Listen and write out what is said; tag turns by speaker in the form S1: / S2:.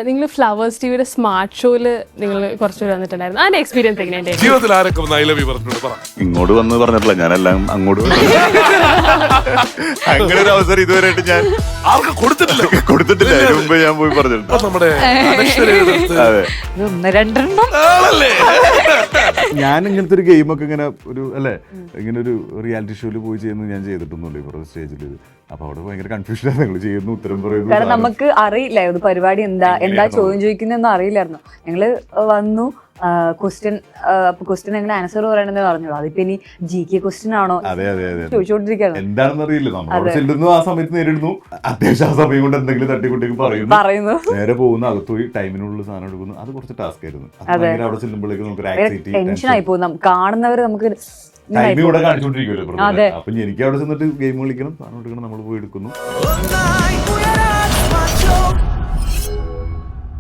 S1: നിങ്ങൾ ഫ്ലവേഴ്സ് ടിവിയുടെ സ്മാർട്ട് ഷോയില് നിങ്ങൾ കുറച്ചുപേർ വന്നിട്ടുണ്ടായിരുന്നു. അതിന്റെ എക്സ്പീരിയൻസ് എങ്ങനെയുണ്ടായിരുന്നു?
S2: ജീവിതത്തിൽ ആരൊക്കെ വന്ന് I love you പറഞ്ഞിട്ടുണ്ട് പറ.
S3: ഇങ്ങോട്ട് വന്ന് പറഞ്ഞിട്ടില്ല, ഞാനെല്ലാം അങ്ങോട്ട് അങ്ങനെ ഒരു അവസരം ഇതുവരെയായിട്ട് ഞാൻ
S2: ആർക്കും കൊടുത്തിട്ടില്ല.
S3: അതിന് മുമ്പ് ഞാൻ പോയി പറഞ്ഞിട്ടുണ്ട്.
S2: അപ്പൊ നമ്മുടെ
S3: അതെ,
S4: ഒന്ന് രണ്ടെണ്ണം
S2: ആളല്ലേ?
S3: ഞാൻ ഇങ്ങനത്തെ ഒരു ഗെയിമൊക്കെ ഇങ്ങനെ ഒരു അല്ലെ ഇങ്ങനെ ഒരു റിയാലിറ്റി ഷോയിൽ പോയി ചെയ്യുന്നത് ഞാൻ ചെയ്തിട്ടൊന്നുമില്ല ഇവരുടെ സ്റ്റേജിൽ. അപ്പൊ അവിടെ ഭയങ്കര കൺഫ്യൂഷനാണ്. നിങ്ങൾ ചെയ്യുന്നു, ഉത്തരം പറയുന്നു.
S4: കാരണം നമുക്ക് അറിയില്ലായിരുന്നു പരിപാടി എന്താ ചോദ്യം ചോദിക്കുന്നൊന്നും അറിയില്ലായിരുന്നു. ഞങ്ങള് വന്നു, ക്വസ്റ്റ്യൻ എങ്ങനെ ആൻസർ പറയണമെന്ന് പറഞ്ഞോളൂ. അതിപ്പോ ഇനി GK ക്വസ്റ്റ്യൻ ആണോ ചോദിച്ചോണ്ടിരിക്കുകയാണ്.
S3: എന്താണെന്ന് അറിയില്ല. നമ്മൾ ചെല്ലുന്നു, ആ സമയത്ത് നേരിടുന്നു, അത്യാവശ്യം ആ സമയം കൊണ്ട് എന്തെങ്കിലും തട്ടിക്കുട്ടിക്ക് പറയുന്നു, നേരെ പോകുന്നു, അകത്ത് പോയി ടൈമിനുള്ള സാധനം എടുക്കുന്നു. അത് കുറച്ച് ടാസ്ക് ആയിരുന്നു. അവിടെ ചെല്ലുമ്പോഴേക്കും നമുക്ക്
S4: ടെൻഷൻ ആയി പോകും. കാണുന്നവര് നമുക്ക്
S3: ടൈം ഇവിടെ കാണിച്ചോണ്ടിരിക്കുമല്ലോ. അപ്പൊ എനിക്ക് അവിടെ ചെന്നിട്ട് ഗെയിം കളിക്കണം, സാധനം എടുക്കണം, നമ്മൾ പോയി എടുക്കുന്നു.